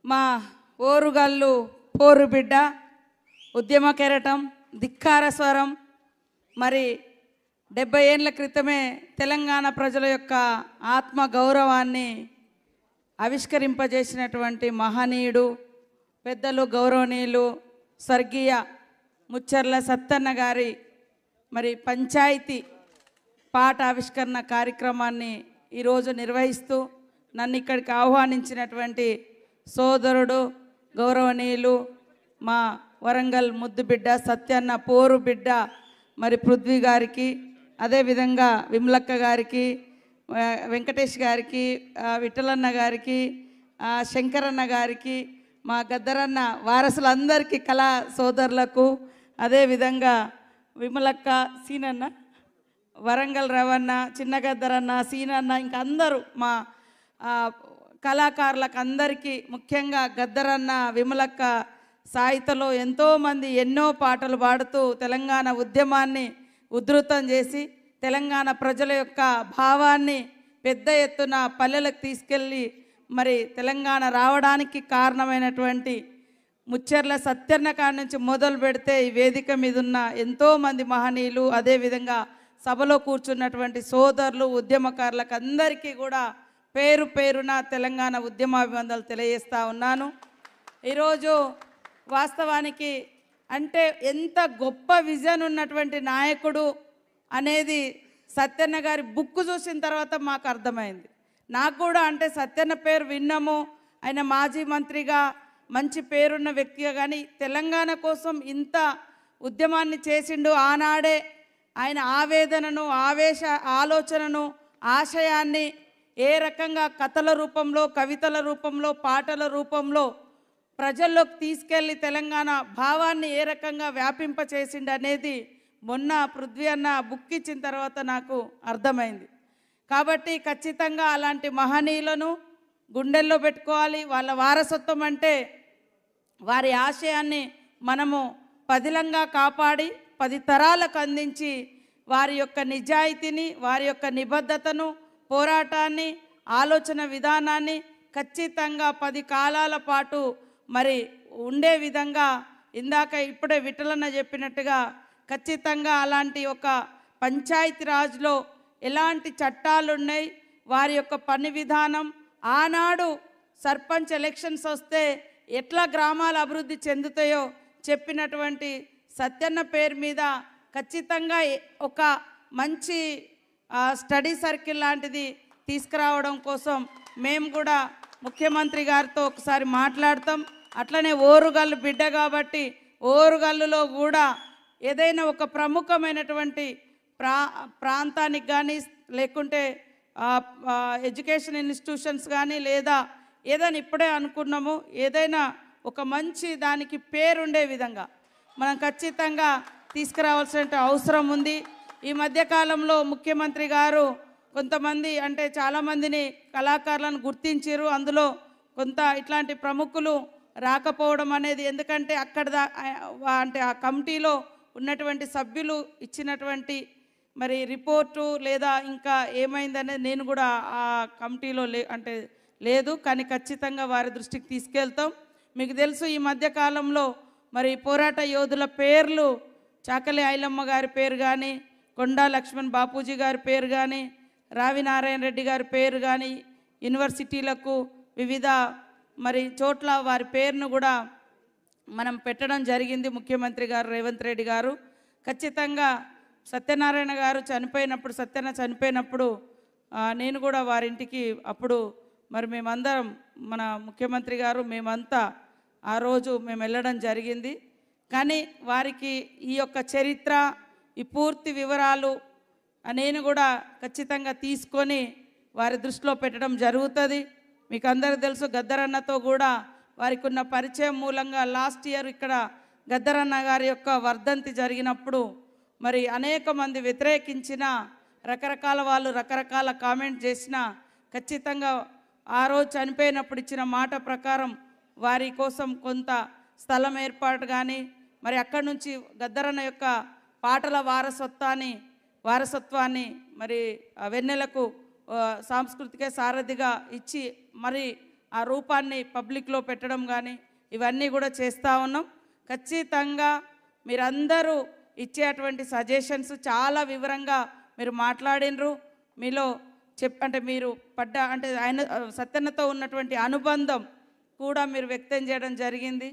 మా ఓరుగల్లు పోరు బిడ్డ, ఉద్యమ కెరటం, ధిక్కార స్వరం. మరి 70 ఏళ్ల క్రితమే తెలంగాణ ప్రజల యొక్క ఆత్మ గౌరవాన్ని ఆవిష్కరింపజేసినటువంటి మహనీయుడు, పెద్దలు గౌరవనీయులు స్వర్గీయ ముచ్చర్ల సత్తన్న గారి మరి పంచాయతీ పాట ఆవిష్కరణ కార్యక్రమాన్ని ఈరోజు నిర్వహిస్తూ నన్ను ఇక్కడికి ఆహ్వానించినటువంటి సోదరుడు గౌరవనీయులు మా వరంగల్ ముద్దు బిడ్డ సత్యన్న పోరు బిడ్డ మరి పృథ్వీ గారికి, అదేవిధంగా విమలక్క గారికి, వెంకటేష్ గారికి, విఠలన్న గారికి, శంకరన్న గారికి, మా గద్దరన్న వారసులందరికీ, కళా సోదరులకు, అదేవిధంగా విమలక్క, సీనన్న, వరంగల్ రవన్న, చిన్న గద్దరన్న, సీనన్న, ఇంకా అందరూ మా కళాకారులకు అందరికీ, ముఖ్యంగా గద్దరన్న, విమలక్క సాహిత్యలో ఎంతోమంది ఎన్నో పాటలు పాడుతూ తెలంగాణ ఉద్యమాన్ని ఉధృతం చేసి తెలంగాణ ప్రజల యొక్క భావాన్ని పెద్ద ఎత్తున పల్లెలకు తీసుకెళ్ళి మరి తెలంగాణ రావడానికి కారణమైనటువంటి ముచ్చర్ల సత్యన్న కాడి నుంచి మొదలు పెడితే ఈ వేదిక మీద ఉన్న ఎంతోమంది మహనీయులు, అదేవిధంగా సభలో కూర్చున్నటువంటి సోదరులు, ఉద్యమకారులకు అందరికీ కూడా పేరు పేరున తెలంగాణ ఉద్యమాభివందనలు తెలియజేస్తూ ఉన్నాను. ఈరోజు వాస్తవానికి అంటే ఎంత గొప్ప విజన్ ఉన్నటువంటి నాయకుడు అనేది సత్యన్న గారి బుక్ చూసిన తర్వాత మాకు అర్థమైంది. నాకు కూడా అంటే సత్యన్న పేరు విన్నాము, ఆయన మాజీ మంత్రిగా మంచి పేరున్న వ్యక్తిగా, కానీ తెలంగాణ కోసం ఇంత ఉద్యమాన్ని చేసిండు. ఆనాడే ఆయన ఆవేదనను, ఆలోచనను, ఆశయాన్ని ఏ రకంగా కథల రూపంలో, కవితల రూపంలో, పాటల రూపంలో ప్రజల్లోకి తీసుకెళ్ళి తెలంగాణ భావాన్ని ఏ రకంగా వ్యాపింపచేసిండు అనేది మొన్న పృథ్వీ అన్న బుక్ ఇచ్చిన తర్వాత నాకు అర్థమైంది. కాబట్టి ఖచ్చితంగా అలాంటి మహనీయులను గుండెల్లో పెట్టుకోవాలి. వాళ్ళ వారసత్వం అంటే వారి ఆశయాన్ని మనము పదిలంగా కాపాడి 10 తరాలకు అందించి వారి యొక్క నిజాయితీని, వారి యొక్క నిబద్ధతను, పోరాటాన్ని, ఆలోచన విధానాన్ని ఖచ్చితంగా 10 కాలాల పాటు మరి ఉండే విధంగా, ఇందాక ఇప్పుడే విఠలన్న చెప్పినట్టుగా ఖచ్చితంగా అలాంటి ఒక పంచాయతీరాజ్లో ఎలాంటి చట్టాలు ఉన్నాయి, వారి యొక్క పని విధానం, ఆనాడు సర్పంచ్ ఎలక్షన్స్ వస్తే ఎట్లా గ్రామాలు అభివృద్ధి చెందుతాయో చెప్పినటువంటి సత్యన్న పేరు మీద ఖచ్చితంగా ఒక మంచి స్టడీ సర్కిల్ లాంటిది తీసుకురావడం కోసం మేము కూడా ముఖ్యమంత్రి గారితో ఒకసారి మాట్లాడతాం. అట్లనే ఓరుగల్లు బిడ్డ కాబట్టి ఓరుగల్లులో కూడా ఏదైనా ఒక ప్రముఖమైనటువంటి ప్రాంతానికి కానీ, లేకుంటే ఎడ్యుకేషన్ ఇన్స్టిట్యూషన్స్ కానీ, లేదా ఏదైనా ఇప్పుడే అనుకున్నాము ఏదైనా ఒక మంచి దానికి పేరుండే విధంగా మనం ఖచ్చితంగా తీసుకురావాల్సిన అవసరం ఉంది. ఈ మధ్యకాలంలో ముఖ్యమంత్రి గారు కొంతమంది అంటే చాలామందిని కళాకారులను గుర్తించారు. అందులో కొంత ఇట్లాంటి ప్రముఖులు రాకపోవడం అనేది, ఎందుకంటే అక్కడ అంటే ఆ కమిటీలో ఉన్నటువంటి సభ్యులు ఇచ్చినటువంటి మరి రిపోర్టు లేదా ఇంకా ఏమైందనేది నేను కూడా ఆ కమిటీలో లేదు, కానీ ఖచ్చితంగా వారి దృష్టికి తీసుకెళ్తాం. మీకు తెలుసు ఈ మధ్యకాలంలో మరి పోరాట యోధుల పేర్లు చాకలి ఐలమ్మ గారి పేరు కానీ, కొండా లక్ష్మణ్ బాపూజీ గారి పేరు కానీ, రావి నారాయణ రెడ్డి గారి పేరు కానీ, యూనివర్సిటీలకు వివిధ మరి చోట్ల వారి పేరును కూడా మనం పెట్టడం జరిగింది. ముఖ్యమంత్రి గారు రేవంత్ రెడ్డి గారు ఖచ్చితంగా సత్యనారాయణ గారు చనిపోయినప్పుడు, సత్యన్న చనిపోయినప్పుడు నేను కూడా వారింటికి అప్పుడు మరి మేమందరం, మన ముఖ్యమంత్రి గారు మేమంతా ఆ రోజు మేము వెళ్ళడం జరిగింది. కానీ వారికి ఈ యొక్క చరిత్ర, ఈ పూర్తి వివరాలు నేను కూడా ఖచ్చితంగా తీసుకొని వారి దృష్టిలో పెట్టడం జరుగుతుంది. మీకు అందరికీ తెలుసు గద్దరన్నతో కూడా వారికి ఉన్న పరిచయం మూలంగా లాస్ట్ ఇయర్ ఇక్కడ గద్దరన్న గారి యొక్క వర్ధంతి జరిగినప్పుడు మరి అనేక మంది వ్యతిరేకించిన, రకరకాల వాళ్ళు రకరకాల కామెంట్ చేసిన, ఖచ్చితంగా ఆ రోజు చనిపోయినప్పుడు ఇచ్చిన మాట ప్రకారం వారి కోసం కొంత స్థలం ఏర్పాటు కానీ, మరి అక్కడి నుంచి గద్దరన్న యొక్క పాటల వారసత్వాన్ని మరి వెన్నెలకు సాంస్కృతిక సారథిగా ఇచ్చి మరి ఆ రూపాన్ని పబ్లిక్లో పెట్టడం కానీ ఇవన్నీ కూడా చేస్తూ ఉన్నాం. ఖచ్చితంగా మీరందరూ ఇచ్చేటువంటి సజెషన్స్ చాలా వివరంగా మీరు మాట్లాడినరు. మీలో అంటే మీరు అంటే ఆయన సత్యన్నతో ఉన్నటువంటి అనుబంధం కూడా మీరు వ్యక్తం చేయడం జరిగింది.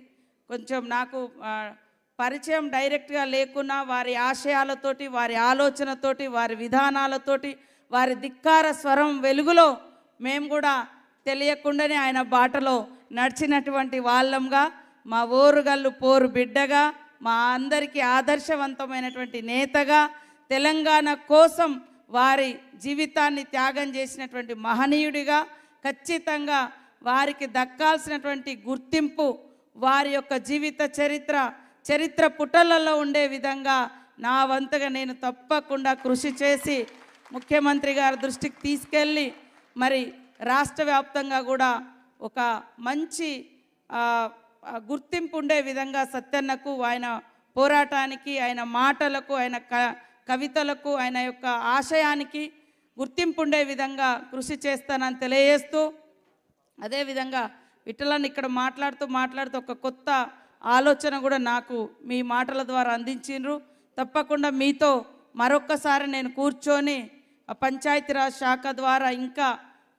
కొంచెం నాకు పరిచయం డైరెక్ట్గా లేకున్నా వారి ఆశయాలతోటి, వారి ఆలోచనతోటి, వారి విధానాలతోటి, వారి ధిక్కార స్వరం వెలుగులో మేము కూడా తెలియకుండానే ఆయన బాటలో నడిచినటువంటి వాళ్ళంగా, మా ఓరుగల్లు పోరు బిడ్డగా, మా అందరికీ ఆదర్శవంతమైనటువంటి నేతగా, తెలంగాణ కోసం వారి జీవితాన్ని త్యాగం చేసినటువంటి మహనీయుడిగా, ఖచ్చితంగా వారికి దక్కాల్సినటువంటి గుర్తింపు వారి యొక్క జీవిత చరిత్ర పుటలలో ఉండే విధంగా నా వంతుగా నేను తప్పకుండా కృషి చేసి ముఖ్యమంత్రి గారి దృష్టికి తీసుకెళ్ళి మరి రాష్ట్ర వ్యాప్తంగా కూడా ఒక మంచి గుర్తింపు ఉండే విధంగా సత్యన్నకు, ఆయన పోరాటానికి, ఆయన మాటలకు, ఆయన కవితలకు, ఆయన యొక్క ఆశయానికి గుర్తింపు ఉండే విధంగా కృషి చేస్తానని తెలియజేస్తూ, అదేవిధంగా విఠలన్ ఇక్కడ మాట్లాడుతూ ఒక కొత్త ఆలోచన కూడా నాకు మీ మాటల ద్వారా అందించిండ్రు. తప్పకుండా మీతో మరొక్కసారి నేను కూర్చొని పంచాయతీరాజ్ శాఖ ద్వారా ఇంకా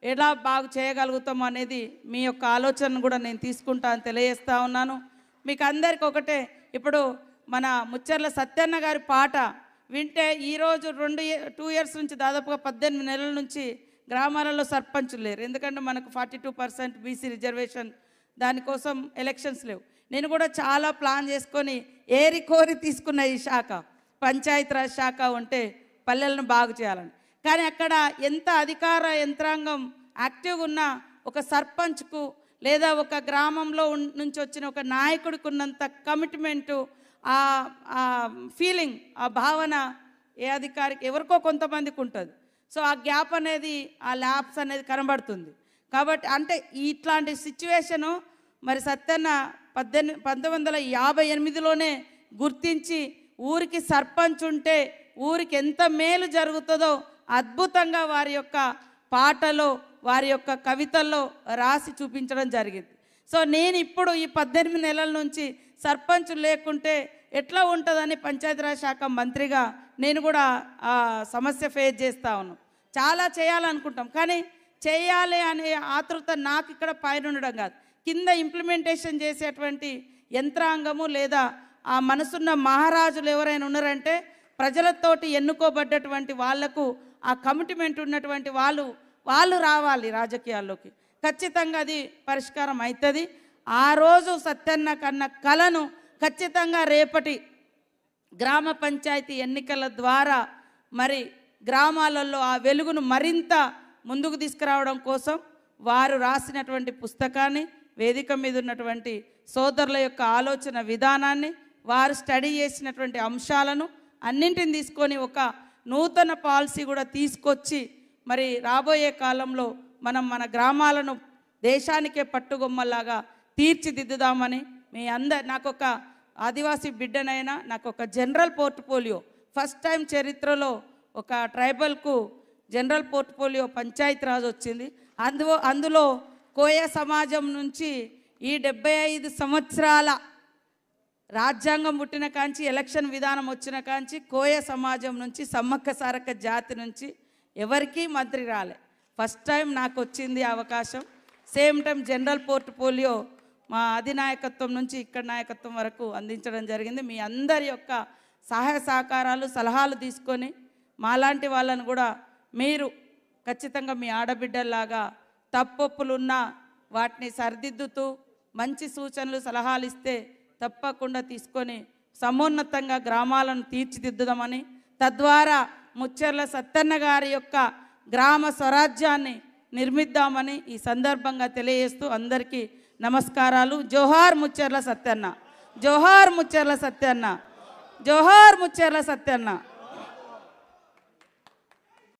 ఎలా బాగు చేయగలుగుతాం అనేది మీ యొక్క ఆలోచనను కూడా నేను తీసుకుంటాను తెలియజేస్తూ ఉన్నాను. మీకు అందరికీ ఒకటే, ఇప్పుడు మన ముచ్చర్ల సత్యన్న గారి పాట వింటే ఈరోజు 2 ఇయర్స్ నుంచి దాదాపుగా 18 నెలల నుంచి గ్రామాలలో సర్పంచులు లేరు. ఎందుకంటే మనకు 42% బీసీ రిజర్వేషన్, దానికోసం ఎలక్షన్స్ లేవు. నేను కూడా చాలా ప్లాన్ చేసుకొని ఏరి కోరి తీసుకున్న ఈ శాఖ పంచాయతీరాజ్ శాఖ ఉంటే పల్లెలను బాగు చేయాలని. కానీ అక్కడ ఎంత అధికార యంత్రాంగం యాక్టివ్గా ఉన్నా ఒక సర్పంచ్కు లేదా ఒక గ్రామంలో నుంచి వచ్చిన ఒక నాయకుడికి ఉన్నంత కమిట్మెంటు, ఆ ఫీలింగ్, ఆ భావన ఏ అధికారికి ఎవరికో కొంతమందికి ఉంటుంది. సో ఆ గ్యాప్ అనేది, ఆ ల్యాబ్స్ అనేది కనబడుతుంది. కాబట్టి అంటే ఇట్లాంటి సిచ్యువేషను మరి సత్యన్న 1958లోనే గుర్తించి ఊరికి సర్పంచ్ ఉంటే ఊరికి ఎంత మేలు జరుగుతుందో అద్భుతంగా వారి యొక్క పాటలో, వారి యొక్క కవితల్లో రాసి చూపించడం జరిగింది. సో నేను ఇప్పుడు ఈ 18 నెలల నుంచి సర్పంచ్ లేకుంటే ఎట్లా ఉంటుందని పంచాయతీరాజ్ శాఖ మంత్రిగా నేను కూడా ఆ సమస్య ఫేస్ చేస్తూ ఉన్నాను. చాలా చేయాలనుకుంటాం, కానీ చేయాలి అనే ఆతృత నాకు ఇక్కడ పైన ఉండడం కాదు, కింద ఇంప్లిమెంటేషన్ చేసేటువంటి యంత్రాంగము లేదా ఆ మనసున్న మహారాజులు ఎవరైనా ఉన్నారంటే ప్రజలతోటి ఎన్నుకోబడ్డటువంటి వాళ్లకు ఆ కమిట్మెంట్ ఉన్నటువంటి వాళ్ళు రావాలి రాజకీయాల్లోకి. ఖచ్చితంగా అది పరిష్కారం అవుతుంది. ఆ రోజు సత్యన్న కన్న కలను ఖచ్చితంగా రేపటి గ్రామ పంచాయతీ ఎన్నికల ద్వారా మరి గ్రామాలలో ఆ వెలుగును మరింత ముందుకు తీసుకురావడం కోసం వారు రాసినటువంటి పుస్తకాన్ని, వేదిక మీద ఉన్నటువంటి సోదరుల యొక్క ఆలోచన విధానాన్ని, వారు స్టడీ చేసినటువంటి అంశాలను అన్నింటిని తీసుకొని ఒక నూతన పాలసీ కూడా తీసుకొచ్చి మరి రాబోయే కాలంలో మనం మన గ్రామాలను దేశానికే పట్టుగొమ్మలాగా తీర్చిదిద్దుదామని నాకు ఒక ఆదివాసీ బిడ్డనైనా నాకు ఒక జనరల్ పోర్ట్ఫోలియో, ఫస్ట్ టైం చరిత్రలో ఒక ట్రైబల్కు జనరల్ పోర్ట్ఫోలియో పంచాయతీరాజ్ వచ్చింది. అందులో కోయ సమాజం నుంచి ఈ 75 సంవత్సరాల రాజ్యాంగం పుట్టిన కాంచి, ఎలక్షన్ విధానం వచ్చిన కాంచి కోయ సమాజం నుంచి, సమ్మక్క సారక్క జాతి నుంచి ఎవరికీ మంత్రి రాలే. ఫస్ట్ టైం నాకు వచ్చింది అవకాశం. సేమ్ టైం జనరల్ పోర్ట్ఫోలియో మా అధినాయకత్వం నుంచి ఇక్కడ నాయకత్వం వరకు అందించడం జరిగింది. మీ అందరి యొక్క సహాయ సహకారాలు, సలహాలు తీసుకొని మాలాంటి వాళ్ళను కూడా మీరు ఖచ్చితంగా మీ ఆడబిడ్డల్లాగా తప్పొప్పులున్నా వాటిని సరిదిద్దుతూ మంచి సూచనలు, సలహాలు ఇస్తే తప్పకుండా తీసుకొని సమున్నతంగా గ్రామాలను తీర్చిదిద్దుదామని, తద్వారా ముచ్చర్ల సత్యన్న గారి యొక్క గ్రామ స్వరాజ్యాన్ని నిర్మిద్దామని ఈ సందర్భంగా తెలియజేస్తూ అందరికీ నమస్కారాలు. జోహార్ ముచ్చర్ల సత్యన్న, జోహార్ ముచ్చర్ల సత్యన్న, జోహార్ ముచ్చర్ల సత్యన్న.